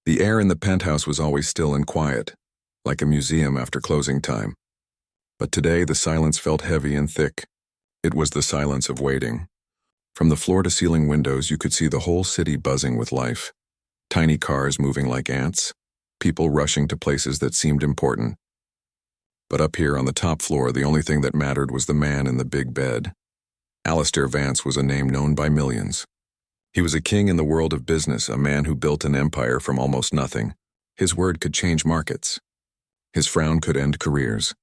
The air in the penthouse was always still and quiet, like a museum after closing time. But today the silence felt heavy and thick. It was the silence of waiting. From the floor-to-ceiling windows you could see the whole city buzzing with life. Tiny cars moving like ants, people rushing to places that seemed important. But up here on the top floor, the only thing that mattered was the man in the big bed. Alistair Vance was a name known by millions. He was a king in the world of business, a man who built an empire from almost nothing. His word could change markets. His frown could end careers.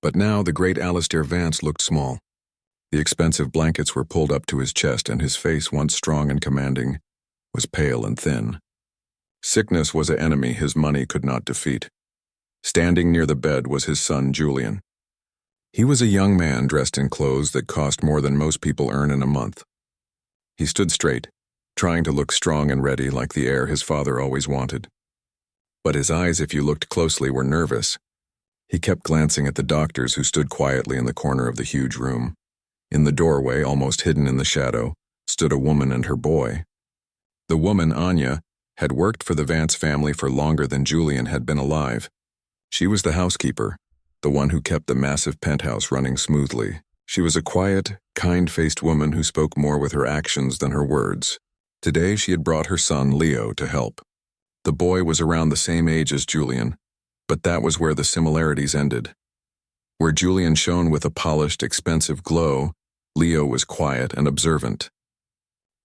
But now the great Alistair Vance looked small. The expensive blankets were pulled up to his chest, and his face, once strong and commanding, was pale and thin. Sickness was an enemy his money could not defeat. Standing near the bed was his son, Julian. He was a young man dressed in clothes that cost more than most people earn in a month. He stood straight, trying to look strong and ready like the heir his father always wanted. But his eyes, if you looked closely, were nervous. He kept glancing at the doctors who stood quietly in the corner of the huge room. In the doorway, almost hidden in the shadow, stood a woman and her boy. The woman, Anya, had worked for the Vance family for longer than Julian had been alive. She was the housekeeper, the one who kept the massive penthouse running smoothly. She was a quiet, kind-faced woman who spoke more with her actions than her words. Today she had brought her son, Leo, to help. The boy was around the same age as Julian, but that was where the similarities ended. Where Julian shone with a polished, expensive glow, Leo was quiet and observant.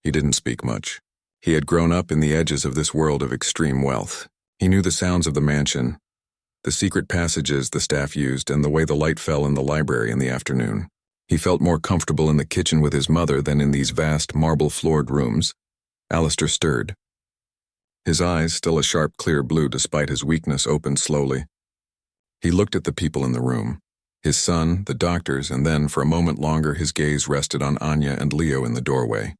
He didn't speak much. He had grown up in the edges of this world of extreme wealth. He knew the sounds of the mansion, the secret passages the staff used, and the way the light fell in the library in the afternoon. He felt more comfortable in the kitchen with his mother than in these vast, marble-floored rooms. Alistair stirred. His eyes, still a sharp, clear blue despite his weakness, opened slowly. He looked at the people in the room, his son, the doctors, and then, for a moment longer, his gaze rested on Anya and Leo in the doorway.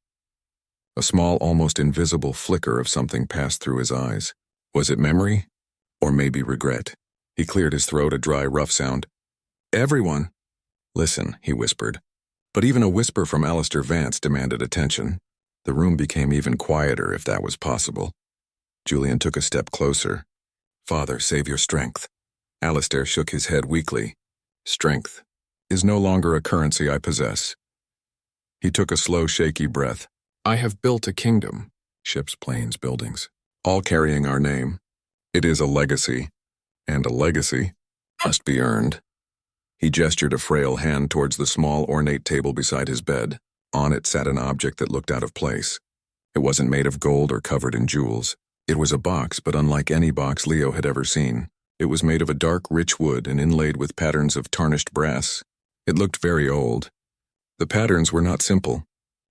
A small, almost invisible flicker of something passed through his eyes. Was it memory? Or maybe regret? He cleared his throat, a dry, rough sound. "Everyone!" "Listen," he whispered. But even a whisper from Alistair Vance demanded attention. The room became even quieter, if that was possible. Julian took a step closer. "Father, save your strength." Alistair shook his head weakly. "Strength is no longer a currency I possess." He took a slow, shaky breath. "I have built a kingdom, ships, planes, buildings, all carrying our name. It is a legacy, and a legacy must be earned." He gestured a frail hand towards the small, ornate table beside his bed. On it sat an object that looked out of place. It wasn't made of gold or covered in jewels. It was a box, but unlike any box Leo had ever seen. It was made of a dark, rich wood and inlaid with patterns of tarnished brass. It looked very old. The patterns were not simple.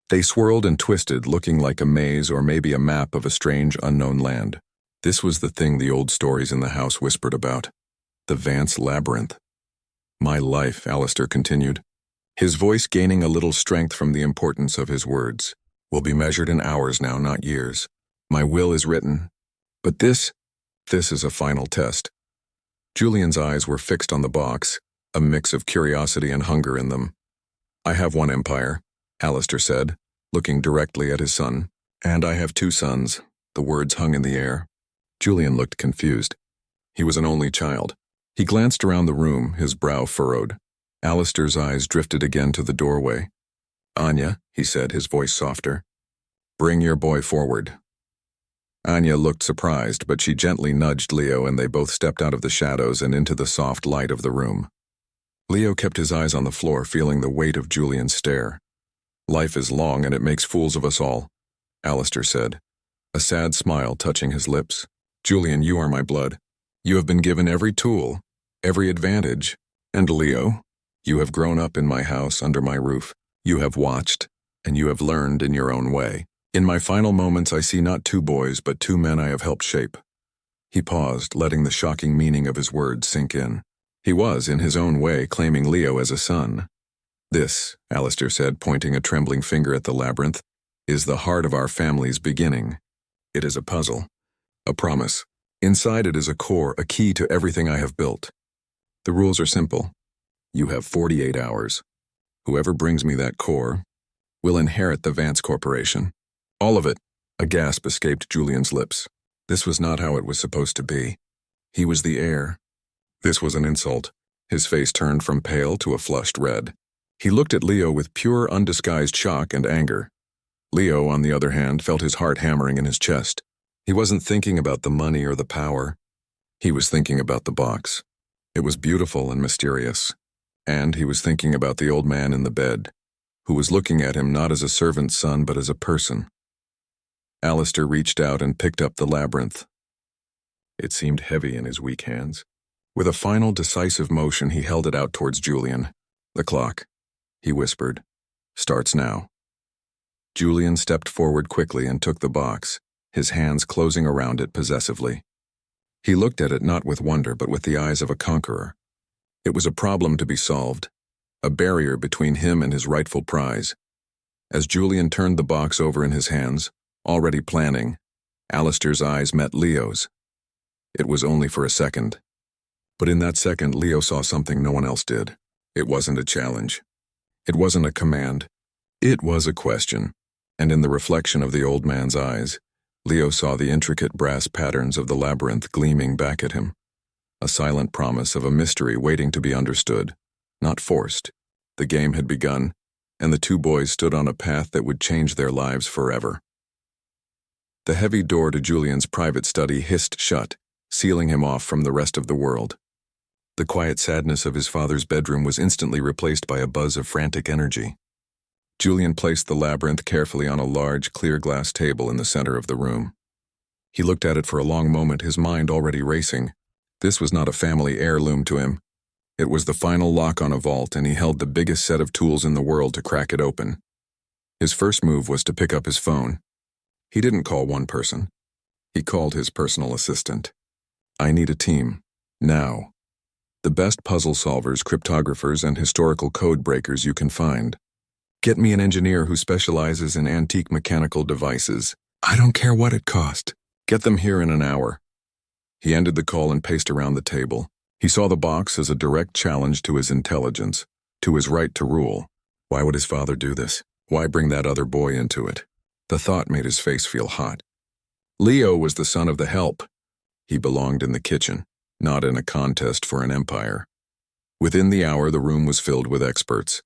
They swirled and twisted, looking like a maze or maybe a map of a strange, unknown land. This was the thing the old stories in the house whispered about. The Vance Labyrinth. "My life," Alistair continued, his voice gaining a little strength from the importance of his words, "will be measured in hours now, not years. My will is written. But this is a final test." Julian's eyes were fixed on the box, a mix of curiosity and hunger in them. "I have one empire," Alistair said, looking directly at his son. "And I have 2 sons." The words hung in the air. Julian looked confused. He was an only child. He glanced around the room, his brow furrowed. Alistair's eyes drifted again to the doorway. "Anya," he said, his voice softer, "bring your boy forward." Anya looked surprised, but she gently nudged Leo, and they both stepped out of the shadows and into the soft light of the room. Leo kept his eyes on the floor, feeling the weight of Julian's stare. "Life is long, and it makes fools of us all," Alistair said, a sad smile touching his lips. "Julian, you are my blood. You have been given every tool, every advantage. And Leo, you have grown up in my house, under my roof. You have watched, and you have learned in your own way. In my final moments, I see not 2 boys, but 2 men I have helped shape." He paused, letting the shocking meaning of his words sink in. He was, in his own way, claiming Leo as a son. "This," Alistair said, pointing a trembling finger at the labyrinth, "is the heart of our family's beginning. It is a puzzle, a promise. Inside it is a core, a key to everything I have built. The rules are simple. You have 48 hours. Whoever brings me that core will inherit the Vance Corporation. All of it." A gasp escaped Julian's lips. This was not how it was supposed to be. He was the heir. This was an insult. His face turned from pale to a flushed red. He looked at Leo with pure, undisguised shock and anger. Leo, on the other hand, felt his heart hammering in his chest. He wasn't thinking about the money or the power. He was thinking about the box. It was beautiful and mysterious. And he was thinking about the old man in the bed, who was looking at him not as a servant's son but as a person. Alistair reached out and picked up the labyrinth. It seemed heavy in his weak hands. With a final decisive motion, he held it out towards Julian. "The clock," he whispered, "starts now." Julian stepped forward quickly and took the box, his hands closing around it possessively. He looked at it not with wonder but with the eyes of a conqueror. It was a problem to be solved, a barrier between him and his rightful prize. As Julian turned the box over in his hands, already planning, Alistair's eyes met Leo's. It was only for a second. But in that second, Leo saw something no one else did. It wasn't a challenge. It wasn't a command. It was a question. And in the reflection of the old man's eyes, Leo saw the intricate brass patterns of the labyrinth gleaming back at him. A silent promise of a mystery waiting to be understood, not forced. The game had begun, and the two boys stood on a path that would change their lives forever. The heavy door to Julian's private study hissed shut, sealing him off from the rest of the world. The quiet sadness of his father's bedroom was instantly replaced by a buzz of frantic energy. Julian placed the labyrinth carefully on a large, clear glass table in the center of the room. He looked at it for a long moment, his mind already racing. This was not a family heirloom to him. It was the final lock on a vault, and he held the biggest set of tools in the world to crack it open. His first move was to pick up his phone. He didn't call one person. He called his personal assistant. "I need a team. Now. The best puzzle solvers, cryptographers, and historical code breakers you can find. Get me an engineer who specializes in antique mechanical devices. I don't care what it cost. Get them here in an hour." He ended the call and paced around the table. He saw the box as a direct challenge to his intelligence, to his right to rule. Why would his father do this? Why bring that other boy into it? The thought made his face feel hot. Leo was the son of the help. He belonged in the kitchen, not in a contest for an empire. Within the hour, the room was filled with experts.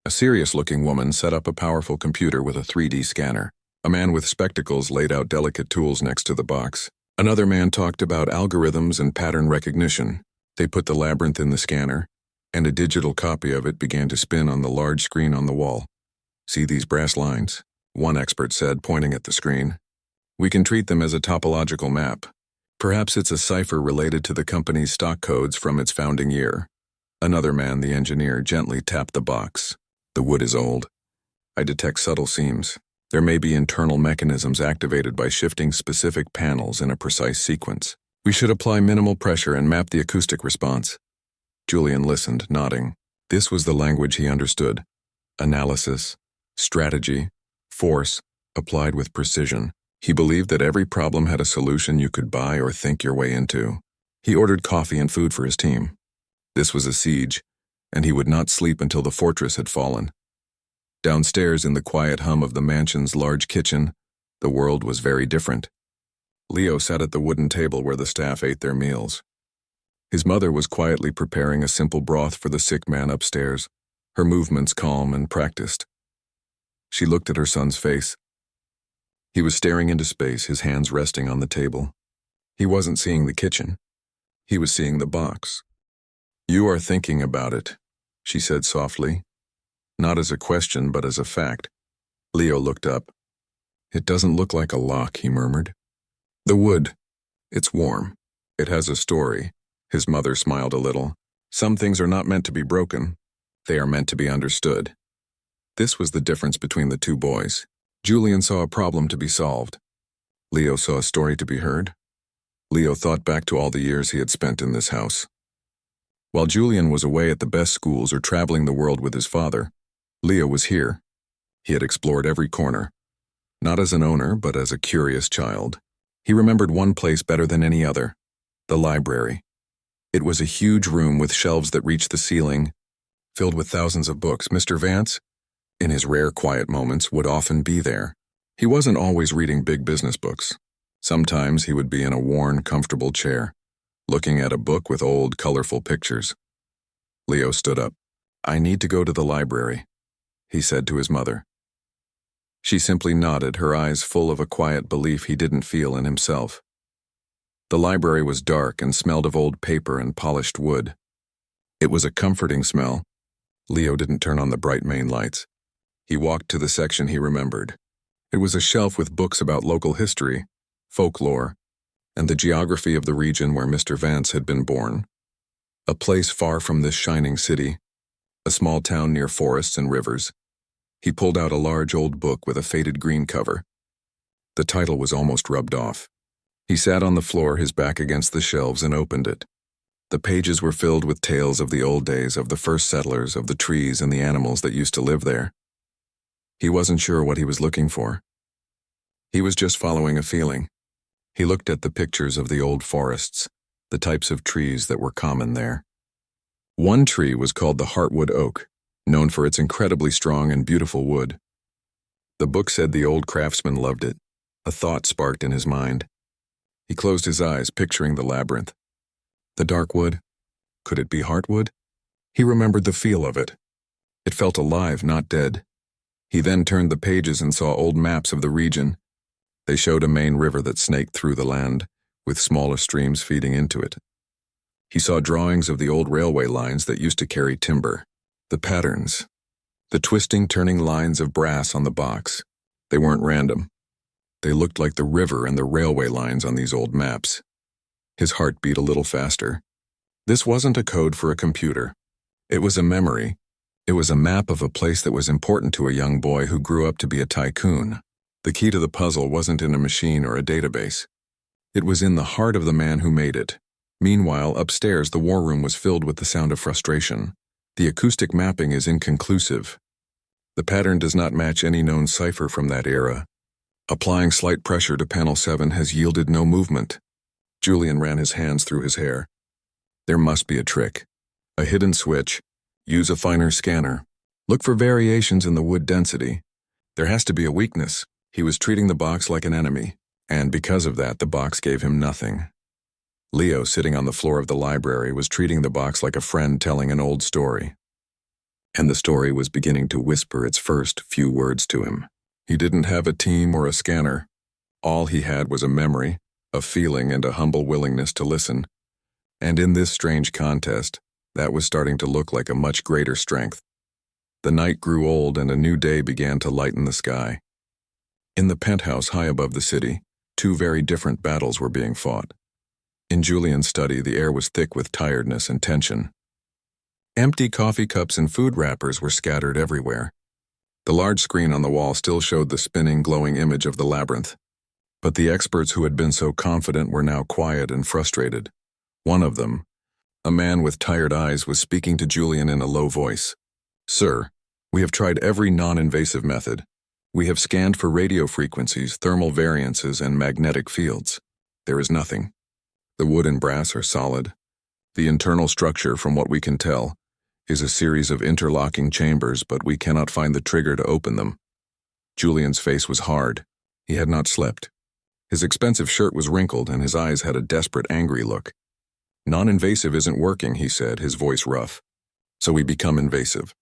A serious-looking woman set up a powerful computer with a 3D scanner. A man with spectacles laid out delicate tools next to the box. Another man talked about algorithms and pattern recognition. They put the labyrinth in the scanner, and a digital copy of it began to spin on the large screen on the wall. "See these brass lines?" one expert said, pointing at the screen. "We can treat them as a topological map. Perhaps it's a cipher related to the company's stock codes from its founding year." Another man, the engineer, gently tapped the box. "The wood is old. I detect subtle seams. There may be internal mechanisms activated by shifting specific panels in a precise sequence. We should apply minimal pressure and map the acoustic response." Julian listened, nodding. This was the language he understood. Analysis, strategy, force, applied with precision. He believed that every problem had a solution you could buy or think your way into. He ordered coffee and food for his team. This was a siege, and he would not sleep until the fortress had fallen. Downstairs, in the quiet hum of the mansion's large kitchen, the world was very different. Leo sat at the wooden table where the staff ate their meals. His mother was quietly preparing a simple broth for the sick man upstairs, her movements calm and practiced. She looked at her son's face. He was staring into space, his hands resting on the table. He wasn't seeing the kitchen. He was seeing the box. "You are thinking about it," she said softly. Not as a question, but as a fact. Leo looked up. "It doesn't look like a lock," he murmured. "The wood. It's warm. It has a story." His mother smiled a little. "Some things are not meant to be broken. They are meant to be understood." This was the difference between the two boys. Julian saw a problem to be solved. Leo saw a story to be heard. Leo thought back to all the years he had spent in this house. While Julian was away at the best schools or traveling the world with his father, Leo was here. He had explored every corner, not as an owner, but as a curious child. He remembered one place better than any other, the library. It was a huge room with shelves that reached the ceiling, filled with thousands of books. Mr. Vance, in his rare quiet moments, would often be there. He wasn't always reading big business books. Sometimes he would be in a worn, comfortable chair, looking at a book with old, colorful pictures. Leo stood up. "I need to go to the library," he said to his mother. She simply nodded, her eyes full of a quiet belief he didn't feel in himself. The library was dark and smelled of old paper and polished wood. It was a comforting smell. Leo didn't turn on the bright main lights. He walked to the section he remembered. It was a shelf with books about local history, folklore, and the geography of the region where Mr. Vance had been born. A place far from this shining city, a small town near forests and rivers. He pulled out a large old book with a faded green cover. The title was almost rubbed off. He sat on the floor, his back against the shelves, and opened it. The pages were filled with tales of the old days, of the first settlers, of the trees and the animals that used to live there. He wasn't sure what he was looking for. He was just following a feeling. He looked at the pictures of the old forests, the types of trees that were common there. One tree was called the heartwood oak, known for its incredibly strong and beautiful wood. The book said the old craftsman loved it. A thought sparked in his mind. He closed his eyes, picturing the labyrinth. The dark wood? Could it be heartwood? He remembered the feel of it. It felt alive, not dead. He then turned the pages and saw old maps of the region. They showed a main river that snaked through the land, with smaller streams feeding into it. He saw drawings of the old railway lines that used to carry timber. The patterns. The twisting, turning lines of brass on the box. They weren't random. They looked like the river and the railway lines on these old maps. His heart beat a little faster. This wasn't a code for a computer. It was a memory. It was a map of a place that was important to a young boy who grew up to be a tycoon. The key to the puzzle wasn't in a machine or a database. It was in the heart of the man who made it. Meanwhile, upstairs, the war room was filled with the sound of frustration. The acoustic mapping is inconclusive. The pattern does not match any known cipher from that era. Applying slight pressure to panel 7 has yielded no movement. Julian ran his hands through his hair. There must be a trick. A hidden switch. Use a finer scanner. Look for variations in the wood density. There has to be a weakness. He was treating the box like an enemy, and because of that, the box gave him nothing. Leo, sitting on the floor of the library, was treating the box like a friend telling an old story. And the story was beginning to whisper its first few words to him. He didn't have a team or a scanner. All he had was a memory, a feeling, and a humble willingness to listen. And in this strange contest, that was starting to look like a much greater strength. The night grew old and a new day began to lighten the sky. In the penthouse high above the city, two very different battles were being fought. In Julian's study, the air was thick with tiredness and tension. Empty coffee cups and food wrappers were scattered everywhere. The large screen on the wall still showed the spinning, glowing image of the labyrinth. But the experts who had been so confident were now quiet and frustrated. One of them, a man with tired eyes, was speaking to Julian in a low voice. "Sir, we have tried every non-invasive method. We have scanned for radio frequencies, thermal variances, and magnetic fields. There is nothing. The wood and brass are solid. The internal structure, from what we can tell, is a series of interlocking chambers, but we cannot find the trigger to open them." Julian's face was hard. He had not slept. His expensive shirt was wrinkled, and his eyes had a desperate, angry look. "Non-invasive isn't working," he said, his voice rough. "So we become invasive.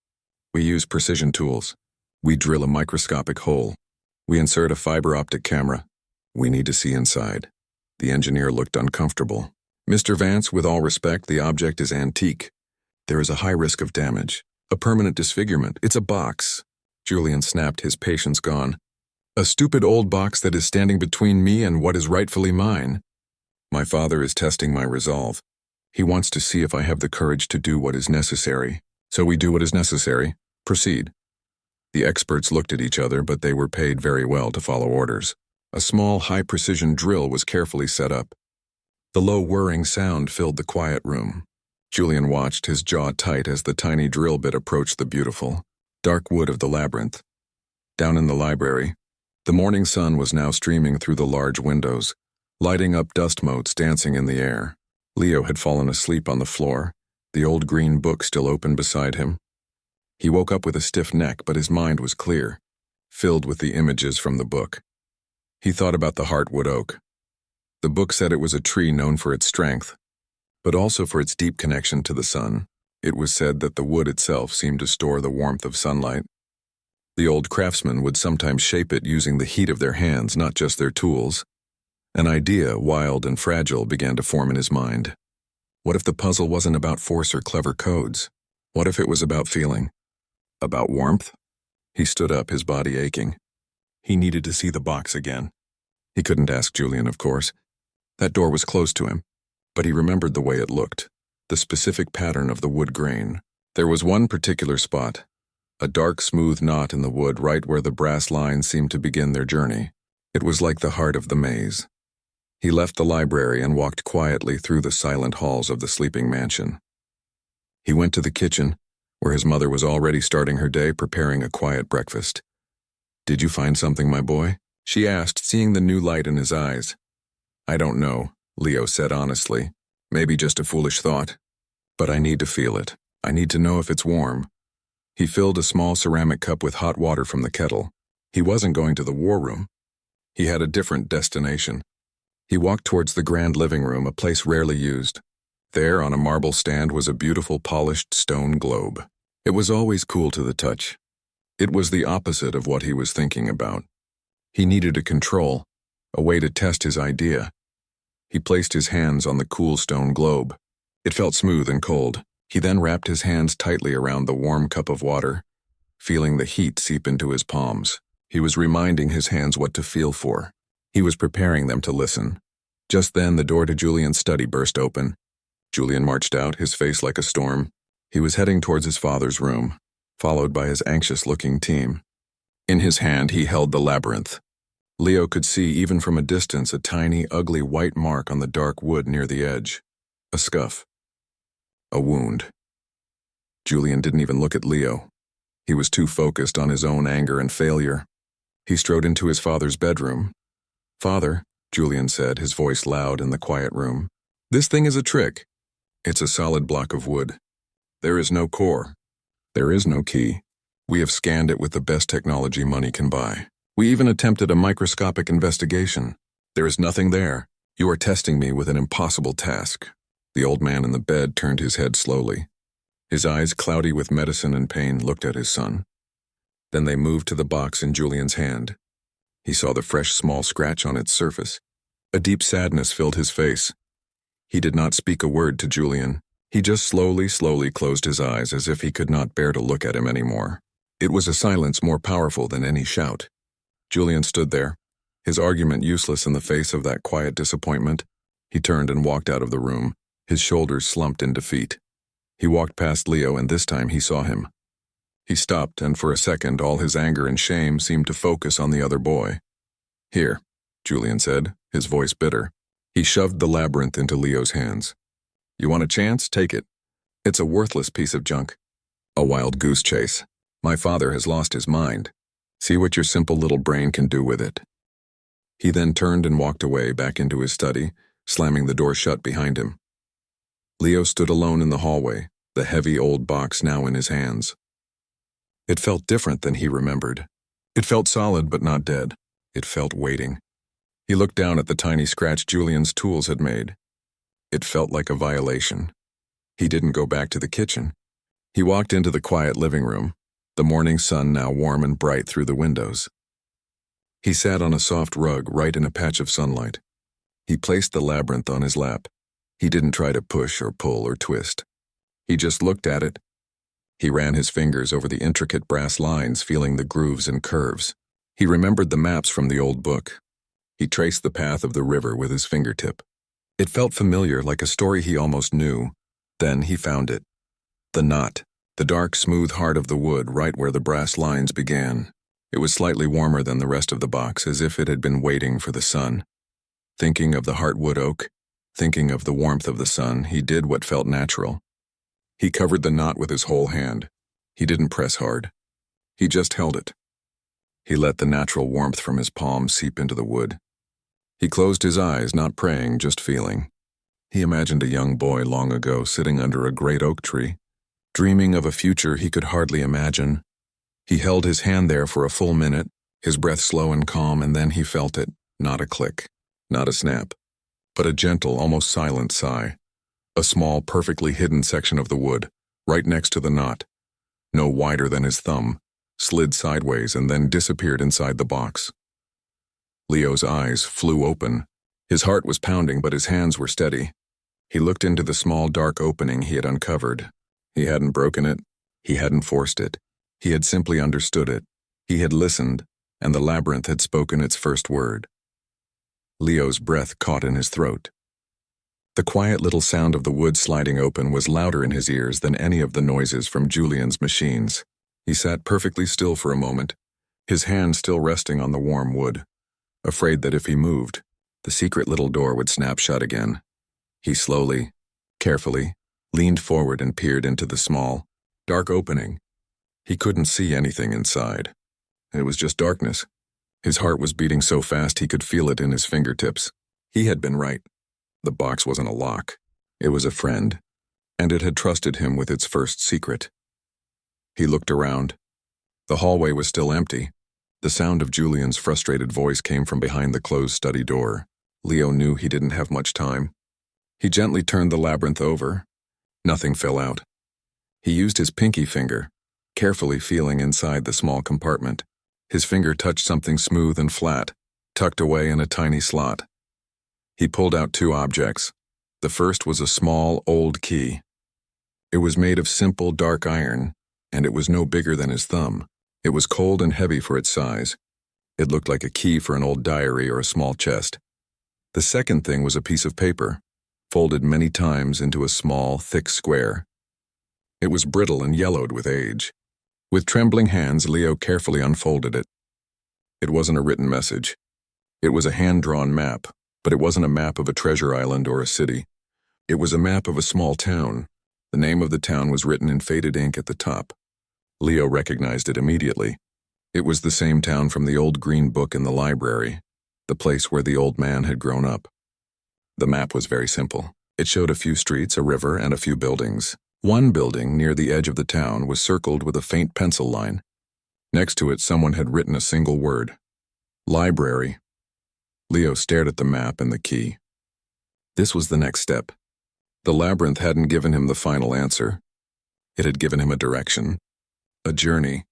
We use precision tools. We drill a microscopic hole. We insert a fiber optic camera. We need to see inside." The engineer looked uncomfortable. "Mr. Vance, with all respect, the object is antique. There is a high risk of damage, a permanent disfigurement. It's a box." Julian snapped, his patience gone. "A stupid old box that is standing between me and what is rightfully mine. My father is testing my resolve. He wants to see if I have the courage to do what is necessary. So we do what is necessary. Proceed." The experts looked at each other, but they were paid very well to follow orders. A small, high-precision drill was carefully set up. The low whirring sound filled the quiet room. Julian watched, his jaw tight, as the tiny drill bit approached the beautiful, dark wood of the labyrinth. Down in the library, the morning sun was now streaming through the large windows, lighting up dust motes dancing in the air. Leo had fallen asleep on the floor, the old green book still open beside him. He woke up with a stiff neck, but his mind was clear, filled with the images from the book. He thought about the heartwood oak, The book said it was a tree known for its strength, but also for its deep connection to the sun. It was said that the wood itself seemed to store the warmth of sunlight. The old craftsmen would sometimes shape it using the heat of their hands, not just their tools. An idea, wild and fragile, began to form in his mind. What if the puzzle wasn't about force or clever codes? What if it was about feeling? About warmth? He stood up, his body aching. He needed to see the box again. He couldn't ask Julian, of course. That door was closed to him, but he remembered the way it looked, the specific pattern of the wood grain. There was one particular spot, a dark, smooth knot in the wood right where the brass lines seemed to begin their journey. It was like the heart of the maze. He left the library and walked quietly through the silent halls of the sleeping mansion. He went to the kitchen, where his mother was already starting her day preparing a quiet breakfast. "Did you find something, my boy?" she asked, seeing the new light in his eyes. "I don't know," Leo said honestly. "Maybe just a foolish thought. But I need to feel it. I need to know if it's warm." He filled a small ceramic cup with hot water from the kettle. He wasn't going to the war room. He had a different destination. He walked towards the grand living room, a place rarely used. There, on a marble stand, was a beautiful polished stone globe. It was always cool to the touch. It was the opposite of what he was thinking about. He needed a control, a way to test his idea. He placed his hands on the cool stone globe. It felt smooth and cold. He then wrapped his hands tightly around the warm cup of water, feeling the heat seep into his palms. He was reminding his hands what to feel for. He was preparing them to listen. Just then, the door to Julian's study burst open. Julian marched out, his face like a storm. He was heading towards his father's room, followed by his anxious-looking team. In his hand, he held the labyrinth. Leo could see, even from a distance, a tiny, ugly white mark on the dark wood near the edge. A scuff. A wound. Julian didn't even look at Leo. He was too focused on his own anger and failure. He strode into his father's bedroom. "Father," Julian said, his voice loud in the quiet room, "this thing is a trick. It's a solid block of wood. There is no core. There is no key. We have scanned it with the best technology money can buy. We even attempted a microscopic investigation. There is nothing there. You are testing me with an impossible task." The old man in the bed turned his head slowly. His eyes, cloudy with medicine and pain, looked at his son. Then they moved to the box in Julian's hand. He saw the fresh small scratch on its surface. A deep sadness filled his face. He did not speak a word to Julian. He just slowly closed his eyes as if he could not bear to look at him anymore. It was a silence more powerful than any shout. Julian stood there, his argument useless in the face of that quiet disappointment. He turned and walked out of the room, his shoulders slumped in defeat. He walked past Leo, and this time he saw him. He stopped, and for a second all his anger and shame seemed to focus on the other boy. "Here," Julian said, his voice bitter. He shoved the labyrinth into Leo's hands. "You want a chance? Take it. It's a worthless piece of junk. A wild goose chase. My father has lost his mind. See what your simple little brain can do with it." He then turned and walked away, back into his study, slamming the door shut behind him. Leo stood alone in the hallway, the heavy old box now in his hands. It felt different than he remembered. It felt solid but not dead. It felt waiting. He looked down at the tiny scratch Julian's tools had made. It felt like a violation. He didn't go back to the kitchen. He walked into the quiet living room, the morning sun now warm and bright through the windows. He sat on a soft rug right in a patch of sunlight. He placed the labyrinth on his lap. He didn't try to push or pull or twist. He just looked at it. He ran his fingers over the intricate brass lines, feeling the grooves and curves. He remembered the maps from the old book. He traced the path of the river with his fingertip. It felt familiar, like a story he almost knew. Then he found it. The knot, the dark, smooth heart of the wood right where the brass lines began. It was slightly warmer than the rest of the box, as if it had been waiting for the sun. Thinking of the heartwood oak, thinking of the warmth of the sun, he did what felt natural. He covered the knot with his whole hand. He didn't press hard. He just held it. He let the natural warmth from his palm seep into the wood. He closed his eyes, not praying, just feeling. He imagined a young boy long ago sitting under a great oak tree, dreaming of a future he could hardly imagine. He held his hand there for a full minute, his breath slow and calm, and then he felt it, not a click, not a snap. but a gentle, almost silent sigh. A small, perfectly hidden section of the wood, right next to the knot, no wider than his thumb, slid sideways and then disappeared inside the box. Leo's eyes flew open. His heart was pounding, but his hands were steady. He looked into the small, dark opening he had uncovered. He hadn't broken it. He hadn't forced it. He had simply understood it. He had listened, and the labyrinth had spoken its first word. Leo's breath caught in his throat. The quiet little sound of the wood sliding open was louder in his ears than any of the noises from Julian's machines. He sat perfectly still for a moment, his hand still resting on the warm wood, afraid that if he moved, the secret little door would snap shut again. He slowly, carefully, leaned forward and peered into the small, dark opening. He couldn't see anything inside. It was just darkness. His heart was beating so fast he could feel it in his fingertips. He had been right. The box wasn't a lock. It was a friend, and it had trusted him with its first secret. He looked around. The hallway was still empty. The sound of Julian's frustrated voice came from behind the closed study door. Leo knew he didn't have much time. He gently turned the labyrinth over. Nothing fell out. He used his pinky finger, carefully feeling inside the small compartment. His finger touched something smooth and flat, tucked away in a tiny slot. He pulled out two objects. The first was a small, old key. It was made of simple, dark iron, and it was no bigger than his thumb. It was cold and heavy for its size. It looked like a key for an old diary or a small chest. The second thing was a piece of paper, folded many times into a small, thick square. It was brittle and yellowed with age. With trembling hands, Leo carefully unfolded it. It wasn't a written message. It was a hand-drawn map, but it wasn't a map of a treasure island or a city. It was a map of a small town. The name of the town was written in faded ink at the top. Leo recognized it immediately. It was the same town from the old green book in the library, the place where the old man had grown up. The map was very simple. It showed a few streets, a river, and a few buildings. One building near the edge of the town was circled with a faint pencil line. Next to it, someone had written a single word: library. Leo stared at the map and the key. This was the next step. The labyrinth hadn't given him the final answer. It had given him a direction, a journey.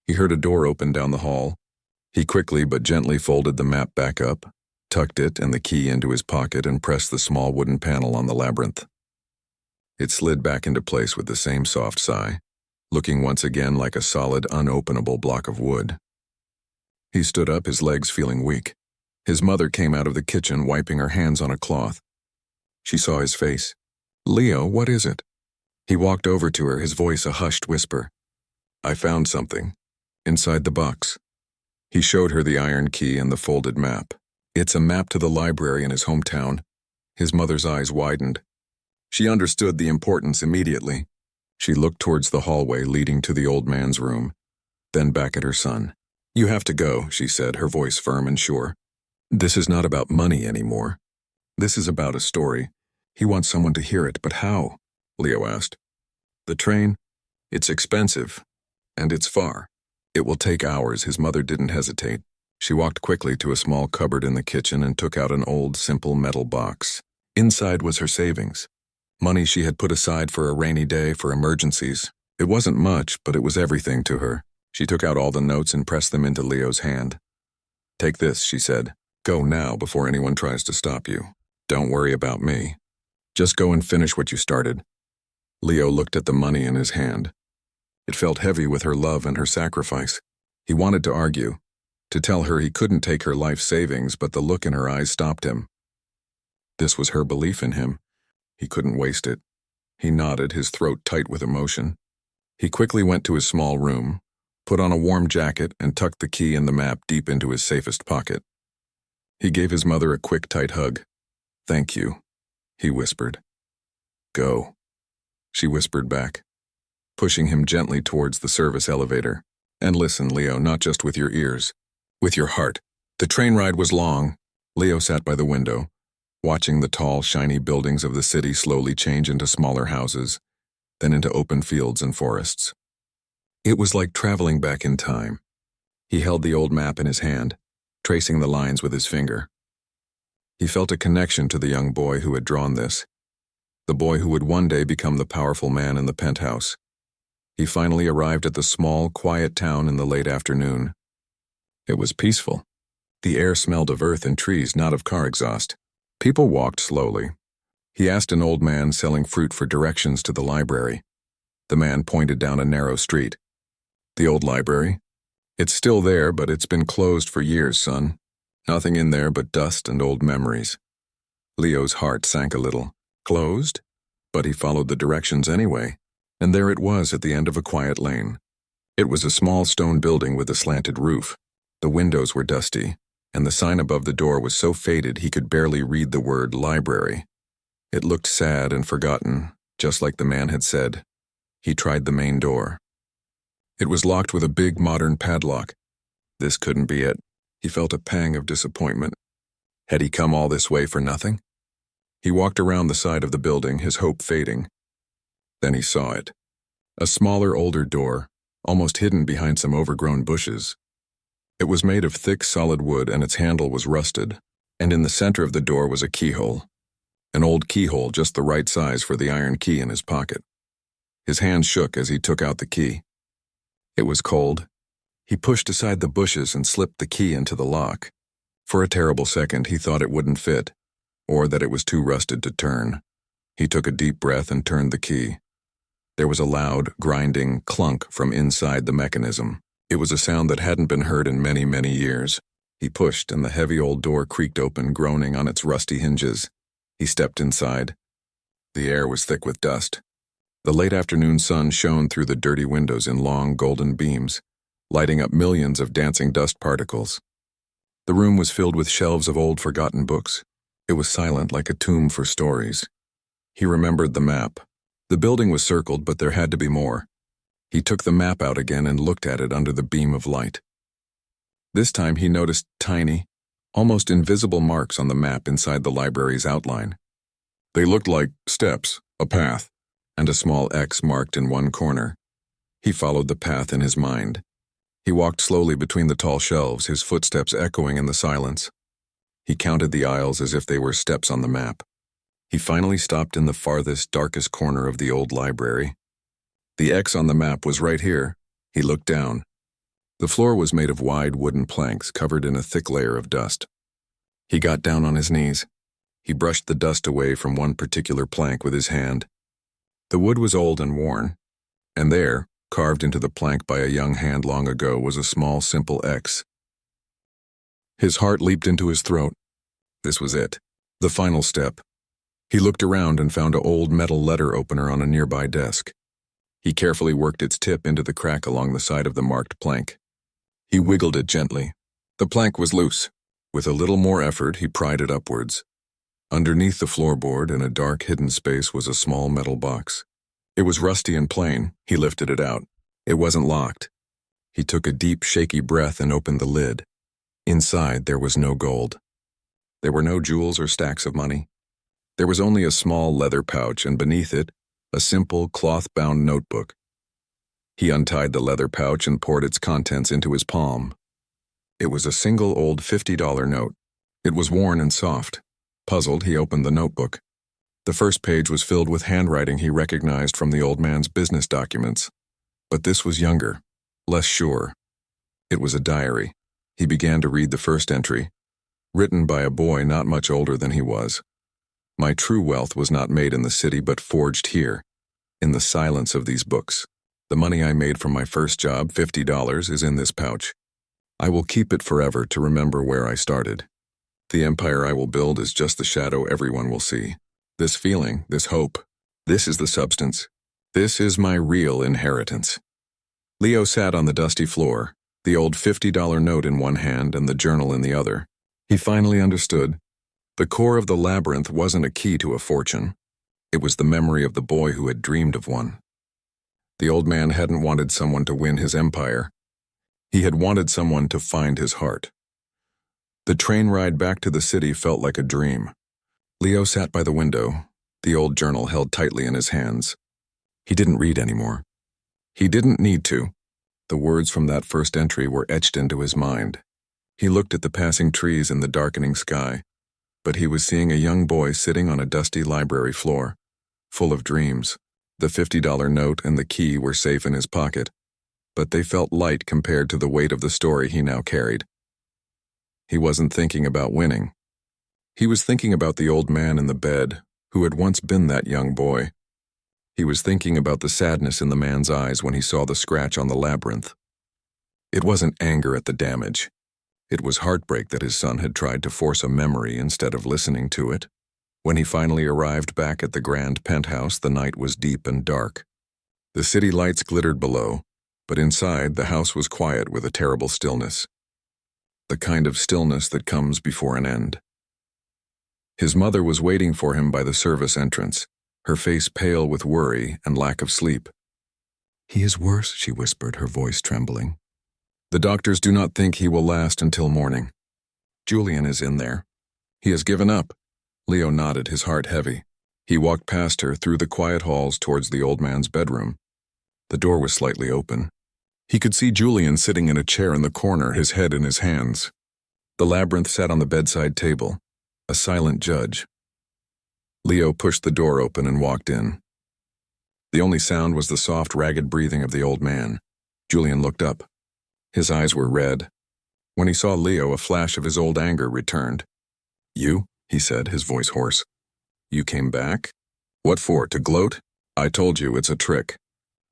He heard a door open down the hall. He quickly but gently folded the map back up, tucked it and the key into his pocket, and pressed the small wooden panel on the labyrinth. It slid back into place with the same soft sigh, looking once again like a solid, unopenable block of wood. He stood up, his legs feeling weak. His mother came out of the kitchen, wiping her hands on a cloth. She saw his face. "Leo, what is it?" He walked over to her, his voice a hushed whisper. "I found something. Inside the box." He showed her the iron key and the folded map. "It's a map to the library in his hometown." His mother's eyes widened. She understood the importance immediately. She looked towards the hallway leading to the old man's room, then back at her son. "You have to go," she said, her voice firm and sure. "This is not about money anymore. This is about a story. He wants someone to hear it, but how?" Leo asked. "The train? It's expensive, and it's far. It will take hours." His mother didn't hesitate. She walked quickly to a small cupboard in the kitchen and took out an old, simple metal box. Inside was her savings. Money she had put aside for a rainy day, for emergencies. It wasn't much, but it was everything to her. She took out all the notes and pressed them into Leo's hand. "Take this," she said. "Go now before anyone tries to stop you. Don't worry about me. Just go and finish what you started." Leo looked at the money in his hand. It felt heavy with her love and her sacrifice. He wanted to argue, to tell her he couldn't take her life savings, but the look in her eyes stopped him. This was her belief in him. He couldn't waste it. He nodded, his throat tight with emotion. He quickly went to his small room, put on a warm jacket, and tucked the key and the map deep into his safest pocket. He gave his mother a quick, tight hug. "Thank you," he whispered. "Go," she whispered back, pushing him gently towards the service elevator. "And listen, Leo, not just with your ears, with your heart." The train ride was long. Leo sat by the window, watching the tall, shiny buildings of the city slowly change into smaller houses, then into open fields and forests. It was like traveling back in time. He held the old map in his hand, tracing the lines with his finger. He felt a connection to the young boy who had drawn this, the boy who would one day become the powerful man in the penthouse. He finally arrived at the small, quiet town in the late afternoon. It was peaceful. The air smelled of earth and trees, not of car exhaust. People walked slowly. He asked an old man selling fruit for directions to the library. The man pointed down a narrow street. The old library? It's still there, but it's been closed for years, son. Nothing in there but dust and old memories. Leo's heart sank a little. Closed? But he followed the directions anyway, and there it was at the end of a quiet lane. It was a small stone building with a slanted roof. The windows were dusty, and the sign above the door was so faded he could barely read the word library. It looked sad and forgotten, just like the man had said. He tried the main door. It was locked with a big modern padlock. This couldn't be it. He felt a pang of disappointment. Had he come all this way for nothing? He walked around the side of the building, his hope fading. Then he saw it. A smaller, older door, almost hidden behind some overgrown bushes. It was made of thick, solid wood, and its handle was rusted, and in the center of the door was a keyhole. An old keyhole just the right size for the iron key in his pocket. His hand shook as he took out the key. It was cold. He pushed aside the bushes and slipped the key into the lock. For a terrible second, he thought it wouldn't fit, or that it was too rusted to turn. He took a deep breath and turned the key. There was a loud, grinding clunk from inside the mechanism. It was a sound that hadn't been heard in many, many years. He pushed, and the heavy old door creaked open, groaning on its rusty hinges. He stepped inside. The air was thick with dust. The late afternoon sun shone through the dirty windows in long, golden beams, lighting up millions of dancing dust particles. The room was filled with shelves of old, forgotten books. It was silent, like a tomb for stories. He remembered the map. The building was circled, but there had to be more. He took the map out again and looked at it under the beam of light. This time he noticed tiny, almost invisible marks on the map inside the library's outline. They looked like steps, a path, and a small X marked in one corner. He followed the path in his mind. He walked slowly between the tall shelves, his footsteps echoing in the silence. He counted the aisles as if they were steps on the map. He finally stopped in the farthest, darkest corner of the old library. The X on the map was right here. He looked down. The floor was made of wide wooden planks covered in a thick layer of dust. He got down on his knees. He brushed the dust away from one particular plank with his hand. The wood was old and worn, and there, carved into the plank by a young hand long ago, was a small, simple X. His heart leaped into his throat. This was it, the final step. He looked around and found an old metal letter opener on a nearby desk. He carefully worked its tip into the crack along the side of the marked plank. He wiggled it gently. The plank was loose. With a little more effort, he pried it upwards. Underneath the floorboard, in a dark, hidden space, was a small metal box. It was rusty and plain. He lifted it out. It wasn't locked. He took a deep, shaky breath and opened the lid. Inside, there was no gold. There were no jewels or stacks of money. There was only a small leather pouch, and beneath it, a simple, cloth-bound notebook. He untied the leather pouch and poured its contents into his palm. It was a single old $50 note. It was worn and soft. Puzzled, he opened the notebook. The first page was filled with handwriting he recognized from the old man's business documents. But this was younger, less sure. It was a diary. He began to read the first entry, written by a boy not much older than he was. My true wealth was not made in the city but forged here, in the silence of these books. The money I made from my first job, $50, is in this pouch. I will keep it forever to remember where I started. The empire I will build is just the shadow everyone will see. This feeling, this hope, this is the substance. This is my real inheritance. Leo sat on the dusty floor, the old $50 note in one hand and the journal in the other. He finally understood. The core of the labyrinth wasn't a key to a fortune. It was the memory of the boy who had dreamed of one. The old man hadn't wanted someone to win his empire. He had wanted someone to find his heart. The train ride back to the city felt like a dream. Leo sat by the window, the old journal held tightly in his hands. He didn't read anymore. He didn't need to. The words from that first entry were etched into his mind. He looked at the passing trees and the darkening sky. but he was seeing a young boy sitting on a dusty library floor, full of dreams. The $50 note and the key were safe in his pocket, but they felt light compared to the weight of the story he now carried. He wasn't thinking about winning. He was thinking about the old man in the bed, who had once been that young boy. He was thinking about the sadness in the man's eyes when he saw the scratch on the labyrinth. It wasn't anger at the damage. It was heartbreak that his son had tried to force a memory instead of listening to it. When he finally arrived back at the grand penthouse, the night was deep and dark. The city lights glittered below, but inside the house was quiet with a terrible stillness. The kind of stillness that comes before an end. His mother was waiting for him by the service entrance, her face pale with worry and lack of sleep. "He is worse," she whispered, her voice trembling. "The doctors do not think he will last until morning. Julian is in there. He has given up." Leo nodded, his heart heavy. He walked past her through the quiet halls towards the old man's bedroom. The door was slightly open. He could see Julian sitting in a chair in the corner, his head in his hands. The labyrinth sat on the bedside table, a silent judge. Leo pushed the door open and walked in. The only sound was the soft, ragged breathing of the old man. Julian looked up. His eyes were red. When he saw Leo, a flash of his old anger returned. "You?" he said, his voice hoarse. "You came back? What for, to gloat? I told you it's a trick.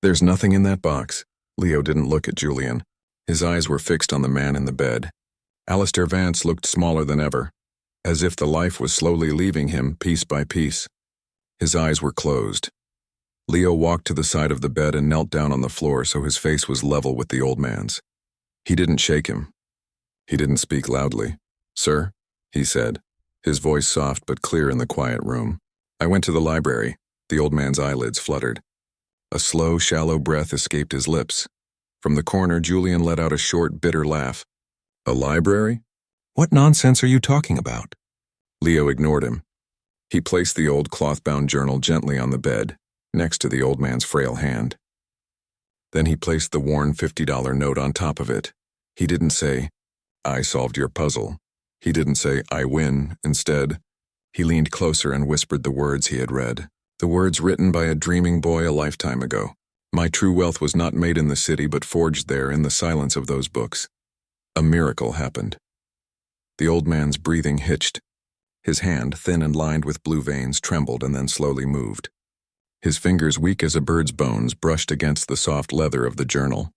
There's nothing in that box." Leo didn't look at Julian. His eyes were fixed on the man in the bed. Alistair Vance looked smaller than ever, as if the life was slowly leaving him piece by piece. His eyes were closed. Leo walked to the side of the bed and knelt down on the floor so his face was level with the old man's. He didn't shake him. He didn't speak loudly. "Sir," he said, his voice soft but clear in the quiet room. "I went to the library." The old man's eyelids fluttered. A slow, shallow breath escaped his lips. From the corner, Julian let out a short, bitter laugh. "A library? What nonsense are you talking about?" Leo ignored him. He placed the old cloth-bound journal gently on the bed, next to the old man's frail hand. Then he placed the worn $50 note on top of it. He didn't say, "I solved your puzzle." He didn't say, "I win." Instead, he leaned closer and whispered the words he had read. The words written by a dreaming boy a lifetime ago. "My true wealth was not made in the city but forged there in the silence of those books." A miracle happened. The old man's breathing hitched. His hand, thin and lined with blue veins, trembled and then slowly moved. His fingers, weak as a bird's bones, brushed against the soft leather of the journal.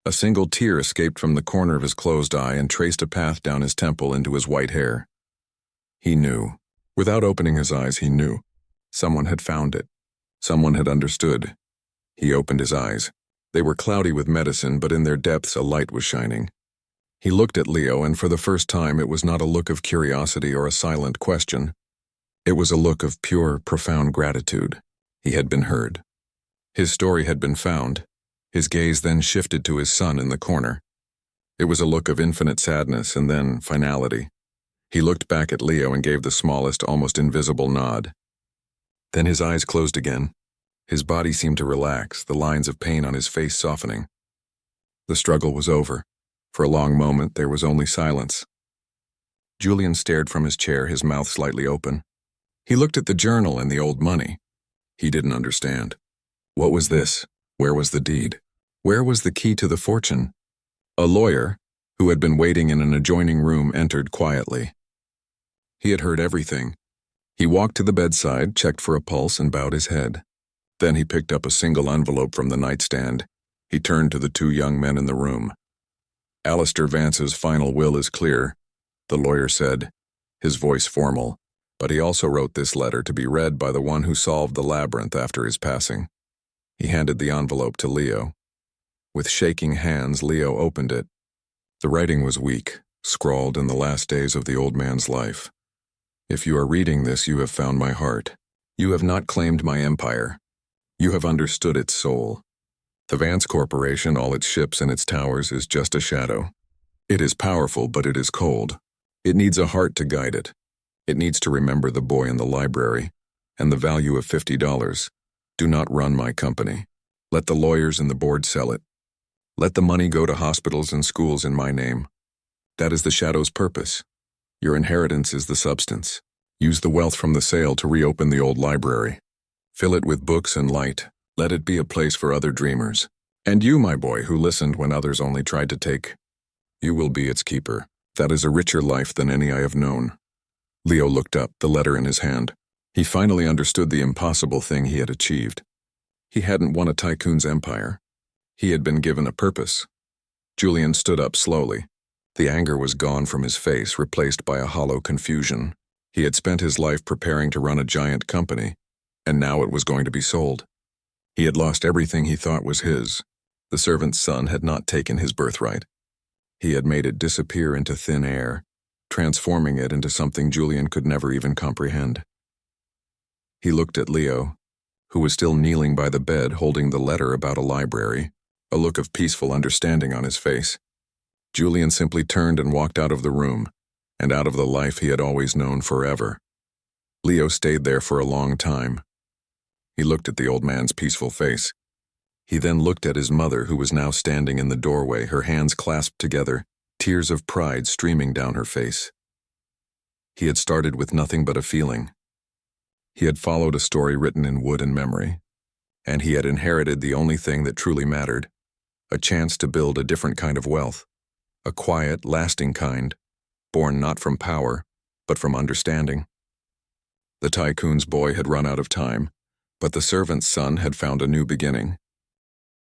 A single tear escaped from the corner of his closed eye and traced a path down his temple into his white hair. He knew. Without opening his eyes, he knew. Someone had found it. Someone had understood. He opened his eyes. They were cloudy with medicine, but in their depths a light was shining. He looked at Leo, and for the first time it was not a look of curiosity or a silent question. It was a look of pure, profound gratitude. He had been heard. His story had been found. His gaze then shifted to his son in the corner. It was a look of infinite sadness and then finality. He looked back at Leo and gave the smallest, almost invisible nod. Then his eyes closed again. His body seemed to relax, the lines of pain on his face softening. The struggle was over. For a long moment, there was only silence. Julian stared from his chair, his mouth slightly open. He looked at the journal and the old money. He didn't understand. What was this? Where was the deed? Where was the key to the fortune? A lawyer, who had been waiting in an adjoining room, entered quietly. He had heard everything. He walked to the bedside, checked for a pulse, and bowed his head. Then he picked up a single envelope from the nightstand. He turned to the two young men in the room. "Alistair Vance's final will is clear," the lawyer said, his voice formal, "but he also wrote this letter to be read by the one who solved the labyrinth after his passing." He handed the envelope to Leo. With shaking hands, Leo opened it. The writing was weak, scrawled in the last days of the old man's life. "If you are reading this, you have found my heart. You have not claimed my empire. You have understood its soul. The Vance Corporation, all its ships and its towers, is just a shadow. It is powerful, but it is cold. It needs a heart to guide it. It needs to remember the boy in the library and the value of $50. Do not run my company. Let the lawyers and the board sell it. Let the money go to hospitals and schools in my name. That is the shadow's purpose. Your inheritance is the substance. Use the wealth from the sale to reopen the old library. Fill it with books and light. Let it be a place for other dreamers. And you, my boy, who listened when others only tried to take, you will be its keeper. That is a richer life than any I have known. Leo looked up, the letter in his hand. He finally understood the impossible thing he had achieved. He hadn't won a tycoon's empire. He had been given a purpose. Julian stood up slowly. The anger was gone from his face, replaced by a hollow confusion. He had spent his life preparing to run a giant company, and now it was going to be sold. He had lost everything he thought was his. The servant's son had not taken his birthright. He had made it disappear into thin air, transforming it into something Julian could never even comprehend. He looked at Leo, who was still kneeling by the bed holding the letter about a library, a look of peaceful understanding on his face. Julian simply turned and walked out of the room, and out of the life he had always known forever. Leo stayed there for a long time. He looked at the old man's peaceful face. He then looked at his mother, who was now standing in the doorway, her hands clasped together, tears of pride streaming down her face. He had started with nothing but a feeling. He had followed a story written in wood and memory, and he had inherited the only thing that truly mattered, a chance to build a different kind of wealth, a quiet, lasting kind, born not from power, but from understanding. The tycoon's boy had run out of time, but the servant's son had found a new beginning.